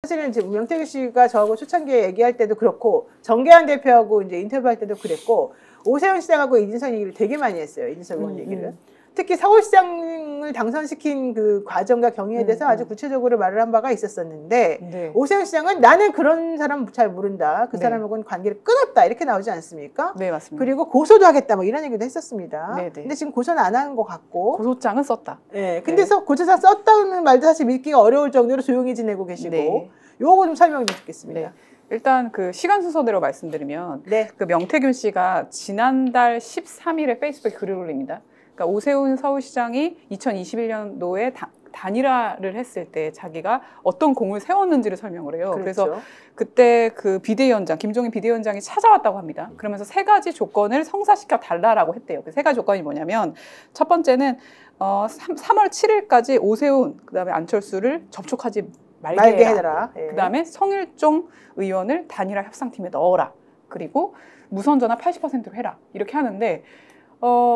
사실은 이제 명태균 씨가 저하고 초창기에 얘기할 때도 그렇고 정계환 대표하고 이제 인터뷰할 때도 그랬고 오세훈 시장하고 이진선 얘기를 되게 많이 했어요. 이진선 의원 얘기를. 특히 서울시장을 당선시킨 그 과정과 경위에 대해서 아주 구체적으로 말을 한 바가 있었었는데 네. 오세훈 시장은 나는 그런 사람 잘 모른다. 그 네. 사람하고는 관계를 끊었다. 이렇게 나오지 않습니까? 네, 맞습니다. 그리고 고소도 하겠다. 뭐 이런 얘기도 했었습니다. 네, 네. 근데 지금 고소는 안 하는 것 같고. 고소장은 썼다. 네. 근데 고소장 썼다는 말도 사실 믿기가 어려울 정도로 조용히 지내고 계시고. 네. 요거 좀 설명 좀 듣겠습니다. 네. 일단 그 시간 순서대로 말씀드리면 네. 그 명태균 씨가 지난달 13일에 페이스북에 글을 올립니다. 그러니까 오세훈 서울시장이 2021년도에 단일화를 했을 때 자기가 어떤 공을 세웠는지를 설명을 해요. 그렇죠. 그래서 그때 그 비대위원장, 김종인 비대위원장이 찾아왔다고 합니다. 그러면서 3가지 조건을 성사시켜 달라라고 했대요. 그 3가지 조건이 뭐냐면 첫 번째는 3월 7일까지 오세훈, 그다음에 안철수를 접촉하지 말게 해라. 예. 그다음에 성일종 의원을 단일화 협상팀에 넣어라. 그리고 무선전화 80%로 해라. 이렇게 하는데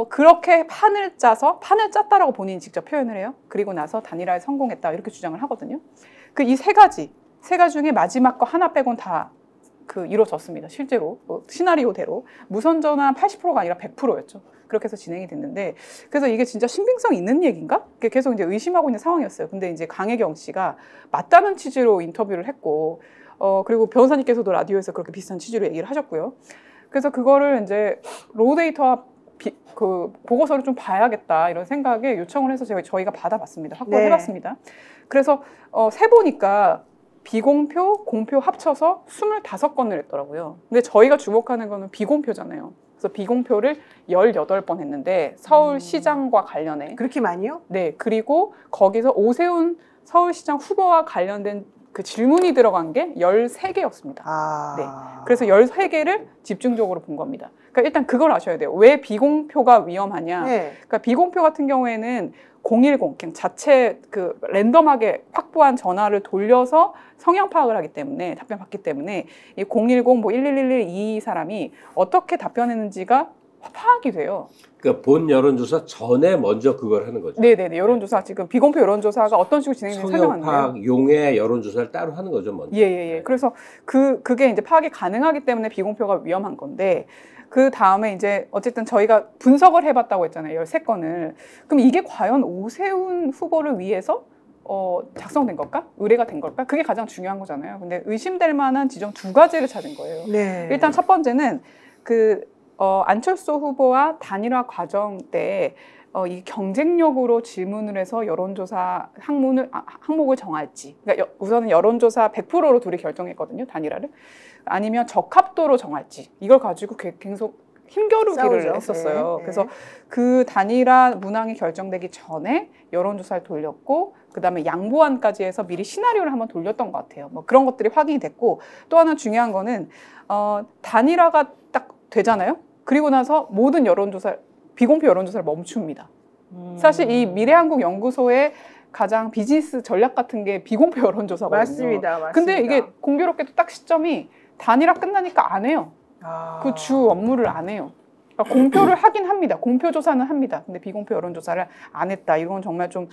그렇게 판을 짰다라고 본인이 직접 표현을 해요. 그리고 나서 단일화에 성공했다 이렇게 주장을 하거든요. 그 이 3가지 중에 마지막 거 하나 빼곤 다 이루어졌습니다. 실제로 시나리오대로 무선전화 80%가 아니라 100%였죠. 그렇게 해서 진행이 됐는데 그래서 이게 진짜 신빙성 있는 얘기인가? 계속 이제 의심하고 있는 상황이었어요. 근데 이제 강혜경 씨가 맞다는 취지로 인터뷰를 했고 그리고 변호사님께서도 라디오에서 그렇게 비슷한 취지로 얘기를 하셨고요. 그래서 그거를 이제 로데이터와 그 보고서를 좀 봐야겠다 이런 생각에 요청을 해서 저희가 받아봤습니다. 확보를 해봤습니다. 그래서 세보니까 비공표, 공표 합쳐서 25건을 했더라고요. 근데 저희가 주목하는 거는 비공표잖아요. 그래서 비공표를 18번 했는데 서울시장과 관련해. 그렇게 많이요? 네. 그리고 거기서 오세훈 서울시장 후보와 관련된 그 질문이 들어간 게 13개였습니다. 네. 그래서 13개를 집중적으로 본 겁니다. 그러니까 일단 그걸 아셔야 돼요. 왜 비공표가 위험하냐. 네. 그러니까 비공표 같은 경우에는 010, 그냥 자체 그 랜덤하게 확보한 전화를 돌려서 성향 파악을 하기 때문에, 답변 받기 때문에 이 010, 뭐 1111 이 사람이 어떻게 답변했는지가 파악이 돼요. 그러니까 본 여론조사 전에 먼저 그걸 하는 거죠. 네네네. 여론조사 지금 비공표 여론조사가 어떤 식으로 진행되는지 설명하는데요. 성형 파악 용의 여론조사를 따로 하는 거죠, 먼저. 예예예. 그래서 그게 이제 파악이 가능하기 때문에 비공표가 위험한 건데 그 다음에 이제 어쨌든 저희가 분석을 해봤다고 했잖아요. 13건을. 그럼 이게 과연 오세훈 후보를 위해서 작성된 걸까? 의뢰가 된 걸까? 그게 가장 중요한 거잖아요. 근데 의심될 만한 지점 2가지를 찾은 거예요. 네. 일단 첫 번째는 안철수 후보와 단일화 과정 때 이 경쟁력으로 질문을 해서 여론조사 항목을 정할지. 그러니까 우선은 여론조사 100%로 둘이 결정했거든요. 단일화를. 아니면 적합도로 정할지. 이걸 가지고 계속 힘겨루기를 했었어요. 네. 그래서 그 단일화 문항이 결정되기 전에 여론조사를 돌렸고 그다음에 양보안까지 해서 미리 시나리오를 한번 돌렸던 것 같아요. 뭐 그런 것들이 확인이 됐고 또 하나 중요한 거는 단일화가 딱 되잖아요. 그리고 나서 모든 비공표 여론조사를 멈춥니다. 사실 이 미래한국연구소의 가장 비즈니스 전략 같은 게 비공표 여론조사거든요. 맞습니다. 근데 이게 공교롭게도 딱 시점이 단일화 끝나니까 안 해요. 그 주 업무를 안 해요. 그러니까 공표를 하긴 합니다. 공표 조사는 합니다. 근데 비공표 여론조사를 안 했다. 이건 정말 좀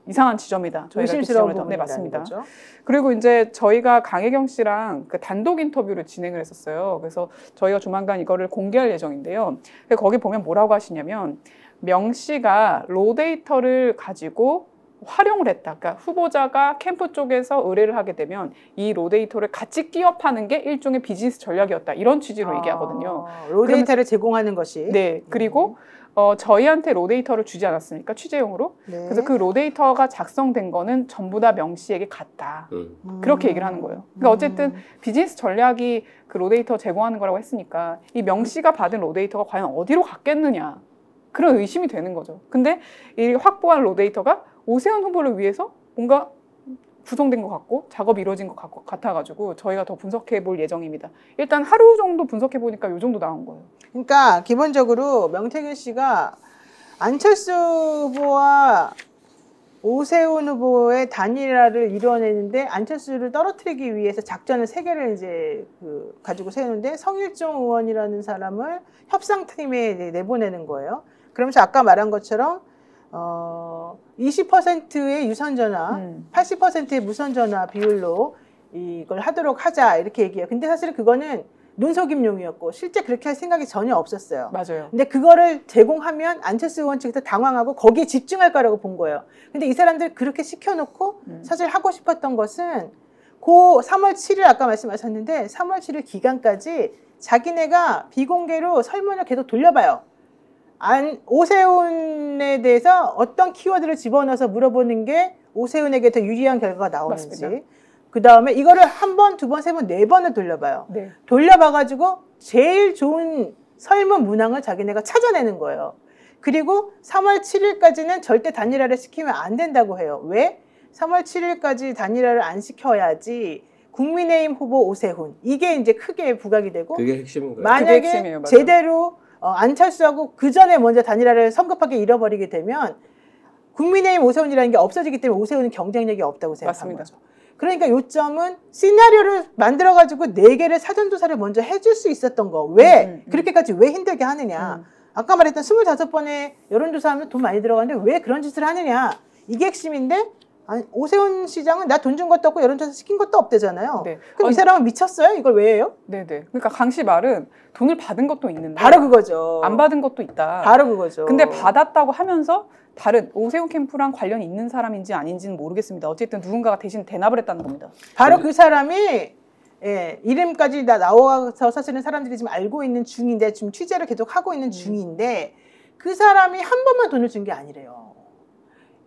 이상한 지점이다. 의심스러운 부분이 네, 맞습니다. 거죠? 그리고 이제 저희가 강혜경 씨랑 단독 인터뷰를 진행을 했었어요. 그래서 저희가 조만간 이거를 공개할 예정인데요. 거기 보면 뭐라고 하시냐면 명 씨가 로데이터를 가지고 활용을 했다. 그러니까 후보자가 캠프 쪽에서 의뢰를 하게 되면 이 로데이터를 같이 끼워 파는 게 일종의 비즈니스 전략이었다. 이런 취지로 얘기하거든요. 로데이터를 제공하는 것이. 네. 그리고 저희한테 로데이터를 주지 않았습니까? 취재용으로. 네. 그래서 그 로데이터가 작성된 거는 전부 다 명 씨에게 갔다. 그렇게 얘기를 하는 거예요. 그러니까 어쨌든 비즈니스 전략이 그 로데이터 제공하는 거라고 했으니까 이 명 씨가 받은 로데이터가 과연 어디로 갔겠느냐. 그런 의심이 되는 거죠. 근데 이 확보한 로데이터가 오세훈 후보를 위해서 뭔가 구성된 것 같고 작업이 이루어진 것 같아가지고 저희가 더 분석해 볼 예정입니다. 일단 하루 정도 분석해 보니까 이 정도 나온 거예요. 그러니까 기본적으로 명태균 씨가 안철수 후보와 오세훈 후보의 단일화를 이뤄내는데 안철수를 떨어뜨리기 위해서 작전을 3개를 이제 가지고 세우는데 성일종 의원이라는 사람을 협상팀에 내보내는 거예요. 그러면서 아까 말한 것처럼 20%의 유선전화, 80%의 무선전화 비율로 이걸 하도록 하자 이렇게 얘기해요. 근데 사실 그거는 눈속임용이었고 실제 그렇게 할 생각이 전혀 없었어요. 맞아요. 근데 그거를 제공하면 안철수 의원 측에서 당황하고 거기에 집중할 거라고 본 거예요. 근데 이 사람들 그렇게 시켜놓고 사실 하고 싶었던 것은 고 3월 7일 아까 말씀하셨는데 3월 7일 기간까지 자기네가 비공개로 설문을 계속 돌려봐요. 오세훈에 대해서 어떤 키워드를 집어넣어서 물어보는 게 오세훈에게 더 유리한 결과가 나오는지. 그 다음에 이거를 한 번, 두 번, 세 번, 네 번을 돌려봐요. 네. 돌려봐가지고 제일 좋은 설문 문항을 자기네가 찾아내는 거예요. 그리고 3월 7일까지는 절대 단일화를 시키면 안 된다고 해요. 왜? 3월 7일까지 단일화를 안 시켜야지 국민의힘 후보 오세훈. 이게 이제 크게 부각이 되고. 그게 핵심인 거예요. 만약에 그게 핵심이에요, 맞아요. 제대로 안철수하고 그 전에 먼저 단일화를 성급하게 잃어버리게 되면 국민의힘 오세훈이라는 게 없어지기 때문에 오세훈은 경쟁력이 없다고 생각하는 거죠. 그러니까 요점은 시나리오를 만들어가지고 4개를 사전조사를 먼저 해줄 수 있었던 거. 왜? 그렇게까지 왜 힘들게 하느냐. 아까 말했던 25번의 여론조사하면 돈 많이 들어가는데 왜 그런 짓을 하느냐. 이게 핵심인데 아니, 오세훈 시장은 나 돈 준 것도 없고 여론조사 시킨 것도 없대잖아요. 네. 그럼 이 사람은 미쳤어요? 이걸 왜 해요? 네네. 그러니까 강 씨 말은 돈을 받은 것도 있는데 바로 그거죠. 안 받은 것도 있다. 바로 그거죠. 근데 받았다고 하면서 다른 오세훈 캠프랑 관련이 있는 사람인지 아닌지는 모르겠습니다. 어쨌든 누군가가 대신 대납을 했다는 겁니다. 바로 그 사람이 이름까지 다 나와서 사실은 사람들이 지금 알고 있는 중인데 지금 취재를 계속 하고 있는 중인데 그 사람이 한 번만 돈을 준 게 아니래요.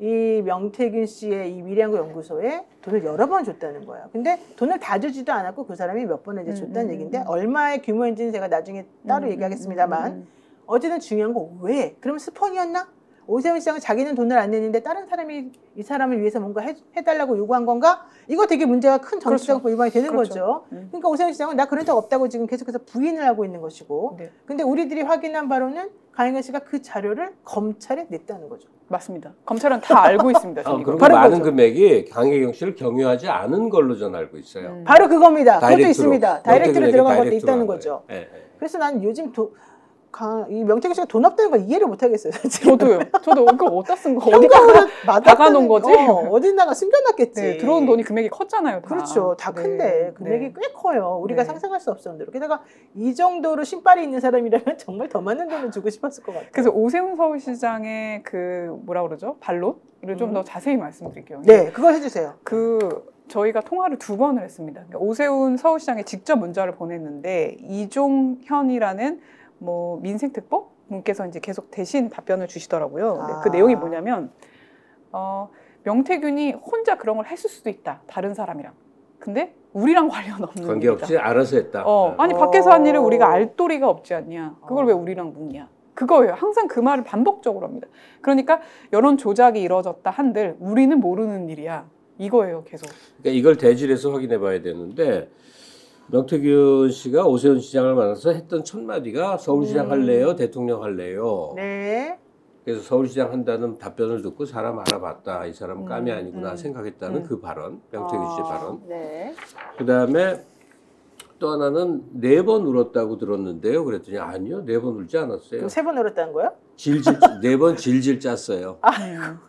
이 명태균 씨의 이 미래연구 연구소에 돈을 여러 번 줬다는 거예요. 근데 돈을 다 주지도 않았고 그 사람이 몇 번을 이제 줬다는 얘기인데 얼마의 규모인지는 제가 나중에 따로 얘기하겠습니다만 어쨌든 중요한 거 왜? 그럼 스폰이었나? 오세훈 시장은 자기는 돈을 안 냈는데 다른 사람이 이 사람을 위해서 뭔가 해달라고 요구한 건가? 이거 되게 문제가 큰 정치적 위반이 되는 거죠. 그러니까 오세훈 시장은 나 그런 적 없다고 지금 계속해서 부인을 하고 있는 것이고 네. 근데 우리들이 확인한 바로는 강행근 씨가 그 자료를 검찰에 냈다는 거죠. 맞습니다. 검찰은 다 알고 있습니다. 그리고 바로 많은 그거죠. 금액이 강혜경 씨를 경유하지 않은 걸로 저는 알고 있어요. 바로 그겁니다. 그것도 다이렉트로. 있습니다. 다이렉트로 들어간 것도 다이렉트로 있다는 한 거죠. 거예요. 예, 예. 그래서 난 요즘 이 명태균 씨가 돈 없다는 걸 이해를 못 하겠어요. 저도요. 저도 그거 어디다 쓴 거? 현금으로 박아놓은 거지? 어딘가가 숨겨놨겠지. 네, 들어온 돈이 금액이 컸잖아요. 다. 그렇죠. 다 큰데 네, 금액이 네. 꽤 커요. 우리가 네. 상상할 수 없을 정도로. 게다가 이 정도로 신발이 있는 사람이라면 정말 더 많은 돈을 주고 싶었을 것 같아요. 그래서 오세훈 서울시장의 그 뭐라 그러죠? 반론을 좀 더 자세히 말씀드릴게요. 네, 그걸 해주세요. 저희가 통화를 2번을 했습니다. 그러니까 오세훈 서울시장에 직접 문자를 보냈는데 이종현이라는 뭐 민생특보 분께서 이제 계속 대신 답변을 주시더라고요. 근데 그 내용이 뭐냐면 명태균이 혼자 그런 걸 했을 수도 있다. 다른 사람이랑. 근데 우리랑 관련 없는 관계없이 일이다. 알아서 했다. 아니 밖에서 한 일을 우리가 알 도리가 없지 않냐. 그걸 왜 우리랑 묻냐. 그거예요. 항상 그 말을 반복적으로 합니다. 그러니까 여론 조작이 이루어졌다 한들 우리는 모르는 일이야. 이거예요, 계속. 그러니까 이걸 대질해서 확인해 봐야 되는데 명태균 씨가 오세훈 시장을 만나서 했던 첫 마디가 서울시장 할래요? 대통령 할래요? 네. 그래서 서울시장 한다는 답변을 듣고 사람 알아봤다. 이 사람은 깜이 아니구나 생각했다는 그 발언, 명태균 씨의 발언. 네. 그다음에 또 하나는 4번 울었다고 들었는데요. 그랬더니 아니요, 4번 울지 않았어요. 그럼 3번 울었다는 거예요? 4번 질질 짰어요.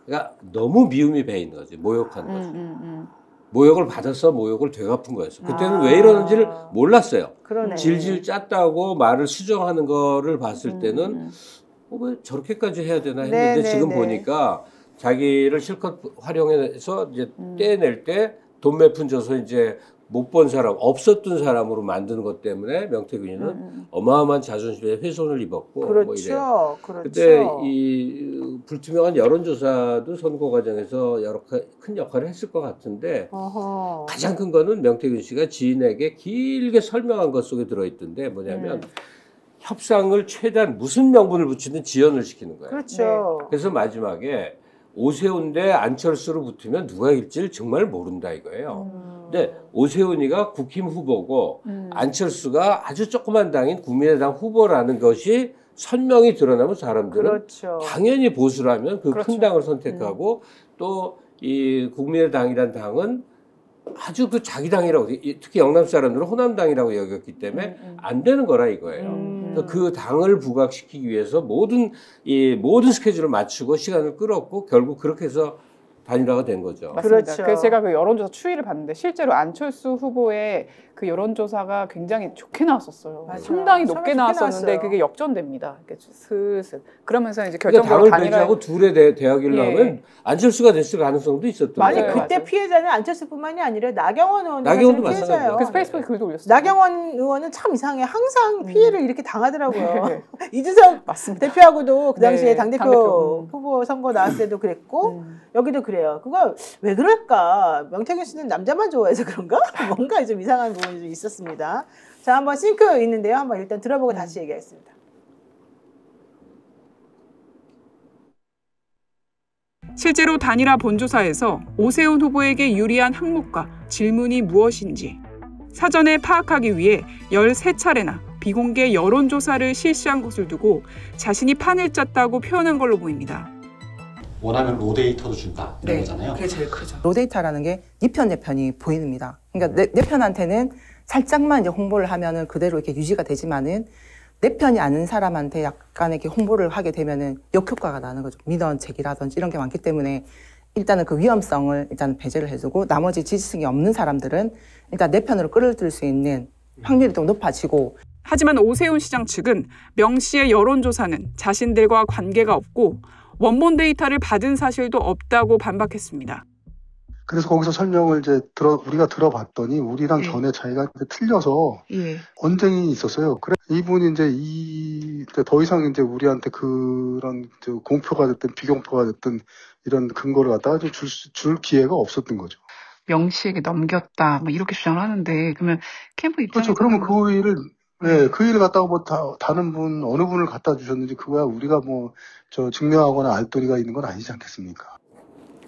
그러니까 너무 미움이 배 있는 거지, 모욕한 거지. 모욕을 받아서 모욕을 되갚은 거였어. 그때는 왜 이러는지를 몰랐어요. 그러네. 질질 짰다고 말을 수정하는 거를 봤을 때는 왜 저렇게까지 해야 되나 했는데 지금 보니까 자기를 실컷 활용해서 이제 떼낼 때 돈 몇 푼 줘서 이제 못 본 사람, 없었던 사람으로 만드는 것 때문에 명태균이는 어마어마한 자존심에 훼손을 입었고 그렇죠. 뭐 이래요. 그렇죠. 그때 이 불투명한 여론조사도 선거 과정에서 큰 역할을 했을 것 같은데 어허. 가장 큰 거는 명태균 씨가 지인에게 길게 설명한 것 속에 들어있던데 뭐냐면 협상을 최대한 무슨 명분을 붙이든 지연을 시키는 거예요. 그렇죠. 그래서 마지막에 오세훈 대 안철수로 붙으면 누가 이길지를 정말 모른다 이거예요. 근데 오세훈이가 국힘 후보고 안철수가 아주 조그만 당인 국민의당 후보라는 것이 선명히 드러나면 사람들은 그렇죠. 당연히 보수라면 그 큰 그렇죠. 당을 선택하고 또 이 국민의당이란 당은 아주 그 자기 당이라고 특히 영남 사람들은 호남당이라고 여겼기 때문에 안 되는 거라 이거예요. 그래서 그 당을 부각시키기 위해서 모든 스케줄을 맞추고 시간을 끌었고 결국 그렇게 해서 단일화가 된 거죠. 맞습니다. 그렇죠. 그래서 제가 그 여론조사 추이를 봤는데 실제로 안철수 후보의 그 여론조사가 굉장히 좋게 나왔었어요. 맞아요. 상당히 높게 좋게 나왔었는데 나왔어요. 그게 역전됩니다. 이렇게 슬슬. 그러면서 이제 그러니까 결정적으로 당을 배제하고 둘의 대학을 예. 하면 안철수가 됐을 가능성도 있었던 아니 거예요. 그때 맞아요. 피해자는 안철수뿐만이 아니라 나경원 의원도 나경원도 사실 피해자예요. 그래서 페이스북에 글도 올렸어요. 나경원 의원은 참 이상해. 항상 피해를 이렇게 당하더라고요. 네. 이준석 맞습니다. 대표하고도 그 당시에 네, 당대표 당대표. 후보 선거 나왔을 때도 그랬고 음. 여기도 그래요. 그거 왜 그럴까? 명태균 씨는 남자만 좋아해서 그런가? 뭔가 좀 이상한 부분이 좀 있었습니다. 자, 한번 싱크 있는데요. 한번 일단 들어보고 다시 얘기하겠습니다. 실제로 단일화 본조사에서 오세훈 후보에게 유리한 항목과 질문이 무엇인지 사전에 파악하기 위해 13차례나 비공개 여론조사를 실시한 것을 두고 자신이 판을 짰다고 표현한 걸로 보입니다. 원하는 로데이터도 준다 이런 거잖아요. 그게 제일 크죠. 로데이터라는 게 네 편 내 편이 보입니다. 그러니까 내 편한테는 살짝만 이제 홍보를 하면은 그대로 이렇게 유지가 되지만은 내 편이 아닌 사람한테 약간 이렇게 홍보를 하게 되면은 역효과가 나는 거죠. 민원책이라든지 이런 게 많기 때문에 일단은 그 위험성을 일단 배제를 해주고 나머지 지지층이 없는 사람들은 일단 내 편으로 끌어들일 수 있는 확률이 좀 높아지고. 하지만 오세훈 시장 측은 명 씨의 여론조사는 자신들과 관계가 없고 원본 데이터를 받은 사실도 없다고 반박했습니다. 그래서 거기서 설명을 이제 우리가 들어봤더니 우리랑 예. 견해 차이가 이제 틀려서 예. 언쟁이 있었어요. 그래 이분이 이제 더 이상 이제 우리한테 그런 이제 공표가 됐든 비공표가 됐든 이런 근거를 갖다가 줄 기회가 없었던 거죠. 명 씨에게 넘겼다, 뭐 이렇게 주장을 하는데 그러면 캠프 입장에서 그렇죠. 그러면 그 일을 그 일을 갖다가 뭐 다른 분 어느 분을 갖다 주셨는지 그거야 우리가 뭐 증명하거나 알 도리가 있는 건 아니지 않겠습니까?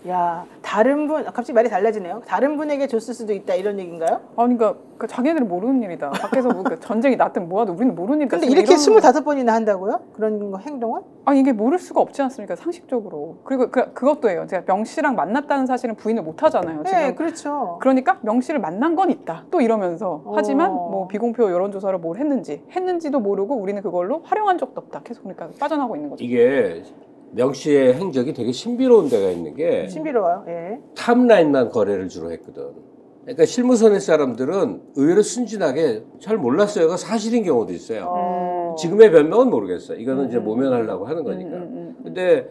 야, 다른 분 갑자기 말이 달라지네요. 다른 분에게 줬을 수도 있다 이런 얘기인가요? 아니 그러니까 자기네들은 모르는 일이다. 밖에서 뭐 전쟁이 났든 뭐하든 우리는 모르는 일이다. 근데 이렇게 25번이나 한다고요? 그런 거 행동을? 아니 이게 모를 수가 없지 않습니까? 상식적으로. 그리고 그것도 해요. 제가 명 씨랑 만났다는 사실은 부인을 못 하잖아요. 지금. 네, 그렇죠. 그러니까 명 씨를 만난 건 있다. 또 이러면서 하지만 어. 뭐 비공표 여론조사를 뭘 했는지도 모르고 우리는 그걸로 활용한 적도 없다. 계속 그러니까 빠져나가고 있는 거죠. 이게 명 씨의 행적이 되게 신비로운 데가 있는 게 신비로워요. 예. 탑라인만 거래를 주로 했거든. 그러니까 실무선의 사람들은 의외로 순진하게 잘 몰랐어요가 사실인 경우도 있어요. 지금의 변명은 모르겠어요. 이거는 이제 모면하려고 하는 거니까. 근데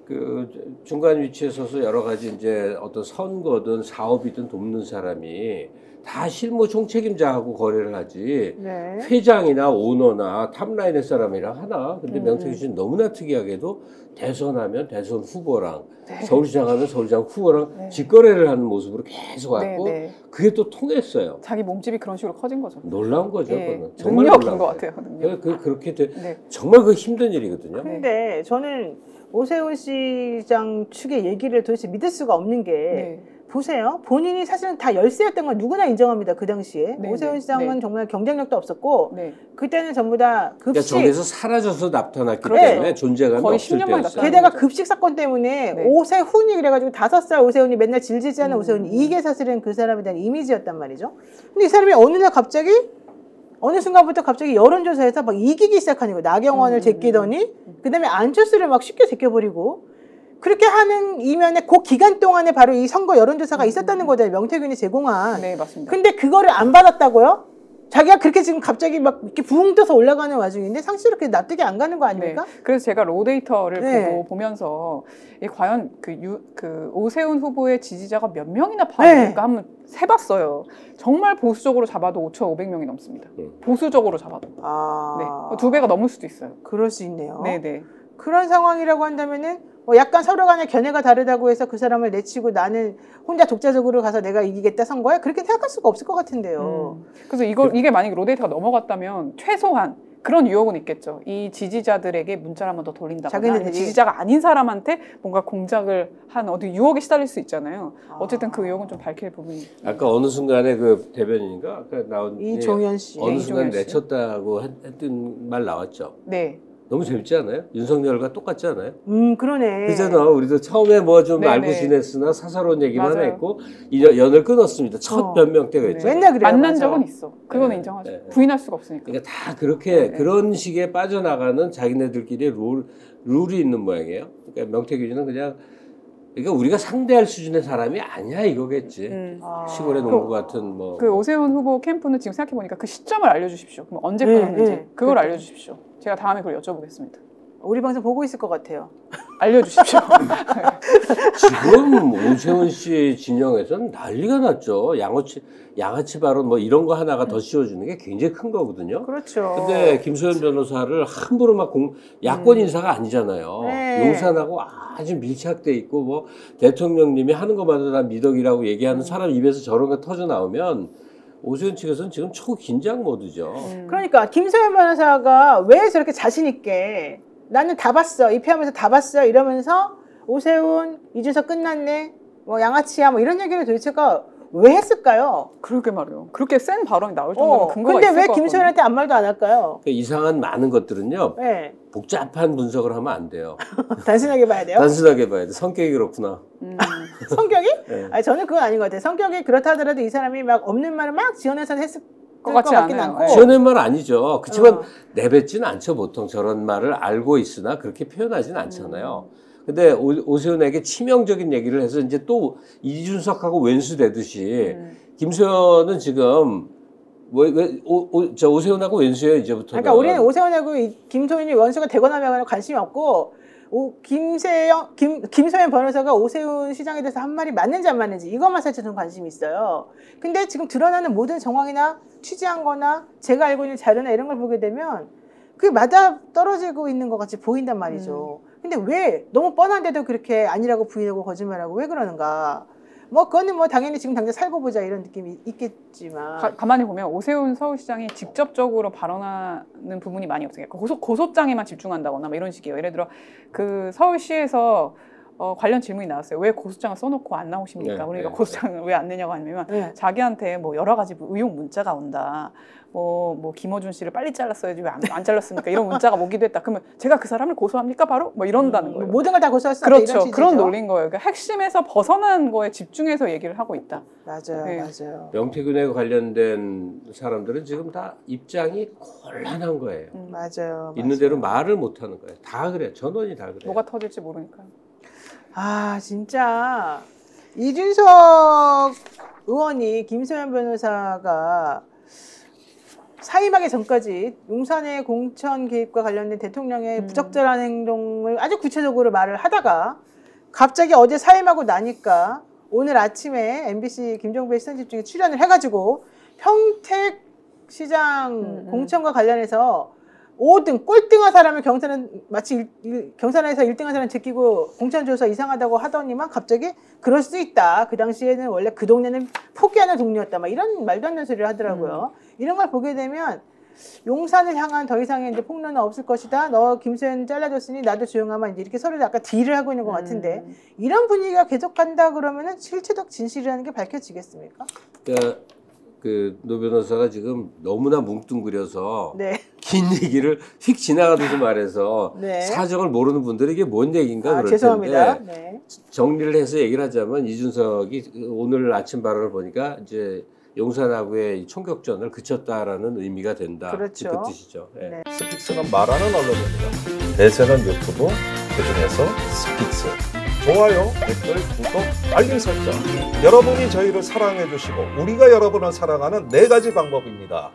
그 중간 위치에 서서 여러 가지 이제 어떤 선거든 사업이든 돕는 사람이 다 실무 총책임자하고 거래를 하지 네. 회장이나 오너나 탑라인의 사람이랑 하나. 근데 명태균 씨는 너무나 특이하게도 대선하면 대선 후보랑 서울시장 하면 서울시장 후보랑 직거래를 하는 모습으로 계속 왔고 그게 또 통했어요. 자기 몸집이 그런 식으로 커진 거죠. 놀라운 거죠. 예. 그거는. 정말 능력인 놀라운 것 거예요. 같아요. 능력. 그렇게 돼. 네. 정말 그 힘든 일이거든요. 근데 저는 오세훈 시장 측의 얘기를 도대체 믿을 수가 없는 게 네. 보세요. 본인이 사실은 다 열세였던 건 누구나 인정합니다. 그 당시에. 네, 오세훈 네, 시장은 네. 정말 경쟁력도 없었고 네. 그때는 전부 다 그러니까 급식 저기서 사라져서 나타났기 그렇죠. 때문에 존재감이 거의 없을 10년 만에 때였어요. 나타난 게다가 거죠. 급식 사건 때문에 네. 오세훈이 그래가지고 5살 오세훈이 맨날 질질지하는 오세훈이 이게 사실은 그 사람에 대한 이미지였단 말이죠. 근데 이 사람이 어느 날 갑자기 어느 순간부터 갑자기 여론조사에서 막 이기기 시작하는 거예요. 나경원을 제끼더니 그다음에 안철수를 막 쉽게 제껴버리고 그렇게 하는 이면에 그 기간 동안에 바로 이 선거 여론조사가 있었다는 거잖아요. 명태균이 제공한. 네, 맞습니다. 근데 그거를 안 받았다고요? 자기가 그렇게 지금 갑자기 막 이렇게 부흥 떠서 올라가는 와중인데 상식으로 그렇게 납득이 안 가는 거 아닙니까? 네. 그래서 제가 로데이터를 네. 보면서 이 과연 그 오세훈 후보의 지지자가 몇 명이나 파악될까 한번 세봤어요. 정말 보수적으로 잡아도 5,500명이 넘습니다. 보수적으로 잡아도. 아, 네. 2배가 넘을 수도 있어요. 그럴 수 있네요. 네네. 그런 상황이라고 한다면은 뭐 약간 서로 간의 견해가 다르다고 해서 그 사람을 내치고 나는 혼자 독자적으로 가서 내가 이기겠다 선거에 그렇게 생각할 수가 없을 것 같은데요. 그래서 이게 만약에 로데이터가 넘어갔다면 최소한 그런 유혹은 있겠죠. 이 지지자들에게 문자를 한 번 더 돌린다거나 자기네들이. 아니면 지지자가 아닌 사람한테 뭔가 공작을 한 어디 유혹에 시달릴 수 있잖아요. 어쨌든 그 유혹은 좀 밝힐 부분이. 아까 어느 순간에 그 대변인인가 아까 나온 이종현 씨. 어느 네, 순간 이종현 씨. 내쳤다고 했던 말 나왔죠. 네. 너무 재밌지 않아요? 윤석열과 똑같지 않아요? 그러네. 그잖아. 우리도 처음에 뭐 좀 네네. 알고 지냈으나 사사로운 얘기만 맞아요. 했고 연을 끊었습니다. 첫 변명 때가 있잖아요. 맨날 그래요. 만난 맞아. 적은 있어. 그거는 네, 인정하죠. 네, 네. 부인할 수가 없으니까. 그러니까 다 그렇게 그런 식의 빠져나가는 자기네들끼리 룰이 있는 모양이에요. 그러니까 명태균이는 그냥 그러니까 우리가 상대할 수준의 사람이 아니야 이거겠지. 시골의 농부 같은 뭐. 그 오세훈 후보 캠프는 지금 생각해 보니까 그 시점을 알려주십시오. 그럼 언제 끊었는지 그걸 알려주십시오. 제가 다음에 그걸 여쭤보겠습니다. 우리 방송 보고 있을 것 같아요. 알려주십시오. 지금 오세훈 씨 진영에서는 난리가 났죠. 양아치 발언 뭐 이런 거 하나가 더 씌워주는 게 굉장히 큰 거거든요. 그렇죠. 근데 김소연 변호사를 함부로 막 야권 인사가 아니잖아요. 네. 용산하고 아주 밀착돼 있고 뭐 대통령님이 하는 것마다 다 미덕이라고 얘기하는 사람 입에서 저런 거 터져 나오면 오세훈 측에서는 지금 초긴장 모드죠. 그러니까 김소연 변호사가 왜 저렇게 자신 있게 나는 다 봤어, 입회하면서 다 봤어 이러면서 오세훈, 이준석 끝났네, 뭐 양아치야 뭐 이런 얘기를 도대체가 왜 했을까요? 그러게 말이에요. 그렇게 센 발언이 나올 정도면 근거가 근데 있을 왜 것 김소연한테 아무 말도 안 할까요? 이상한 많은 것들은요. 네. 복잡한 분석을 하면 안 돼요. 단순하게 봐야 돼요? 단순하게 봐야 돼. 성격이 그렇구나. 성격이? 네. 아니, 저는 그건 아닌 것 같아요. 성격이 그렇다 하더라도 이 사람이 막 없는 말을 막 지어내서 했을 것 같진 않고. 지어낸 말 아니죠. 그렇지만 내뱉지는 않죠. 보통 저런 말을 알고 있으나 그렇게 표현하지는 않잖아요. 근데 오세훈에게 치명적인 얘기를 해서 이제 또 이준석하고 왼수되듯이 김소연은 지금 저 오세훈하고 왼수예요 이제부터. 그러니까 우리는 오세훈하고 김소연이 원수가 되거나 말거나 관심이 없고 김소연 변호사가 오세훈 시장에 대해서 한 말이 맞는지 안 맞는지 이것만 사실 저는 관심이 있어요. 근데 지금 드러나는 모든 정황이나 취재한 거나 제가 알고 있는 자료나 이런 걸 보게 되면 그게 맞아 떨어지고 있는 것 같이 보인단 말이죠. 근데 왜 너무 뻔한데도 그렇게 아니라고 부인하고 거짓말하고 왜 그러는가? 뭐 그거는 뭐 당연히 지금 당장 살고 보자 이런 느낌이 있겠지만 가만히 보면 오세훈 서울시장이 직접적으로 발언하는 부분이 많이 없어요. 고소장에만 집중한다거나 뭐 이런 식이에요. 예를 들어 그 서울시에서 관련 질문이 나왔어요. 왜 고소장을 써놓고 안 나오십니까? 네, 그러니까 네, 고소장을 왜 안 내냐고 하면 자기한테 뭐 여러 가지 의혹 문자가 온다. 뭐 김어준 씨를 빨리 잘랐어야지 왜 안 잘랐습니까? 이런 문자가 오기도 했다. 그러면 제가 그 사람을 고소합니까? 바로 뭐 이런다는 거예요. 모든 걸 다 고소할 수 있다. 그렇죠. 그런 논리인 거예요. 그러니까 핵심에서 벗어난 거에 집중해서 얘기를 하고 있다. 맞아요, 네. 맞아요. 명태균에 관련된 사람들은 지금 다 입장이 곤란한 거예요. 맞아요. 있는 대로 말을 못 하는 거예요. 다 그래. 전원이 다 그래. 뭐가 터질지 모르니까요. 아 진짜 이준석 의원이 김소연 변호사가 사임하기 전까지 용산의 공천 개입과 관련된 대통령의 부적절한 행동을 아주 구체적으로 말을 하다가 갑자기 어제 사임하고 나니까 오늘 아침에 MBC 김종배 시선 집중에 출연을 해가지고 평택 시장 공천과 관련해서 5등 꼴등한 사람을 마치 경선에서 1등한 사람 제끼고 공천 줘서 이상하다고 하더니만 갑자기 그럴 수 있다. 그 당시에는 원래 그 동네는 포기하는 동네였다. 막 이런 말도 안 되는 소리를 하더라고요. 이런 걸 보게 되면 용산을 향한 더 이상의 이제 폭로는 없을 것이다. 너 김소연 잘라줬으니 나도 조용하면 이제 이렇게 서로 약간 딜을 하고 있는 것 같은데 이런 분위기가 계속간다 그러면은 실체적 진실이라는 게 밝혀지겠습니까? 그러니까 노 변호사가 지금 너무나 뭉뚱그려서 네. 긴 얘기를 휙 지나가듯이 말해서 네. 사정을 모르는 분들이 이게 뭔 얘기인가 그럴 죄송합니다. 텐데 네. 정리를 해서 얘기를 하자면 이준석이 오늘 아침 발언을 보니까 이제 용산하고의 총격전을 그쳤다라는 의미가 된다. 그렇죠. 그 뜻이죠. 예. 네. 스픽스는 말하는 언론입니다. 대세는 유튜브, 그중에서 스픽스. 좋아요, 댓글, 구독, 알림 설정. 여러분이 저희를 사랑해 주시고 우리가 여러분을 사랑하는 4가지 방법입니다.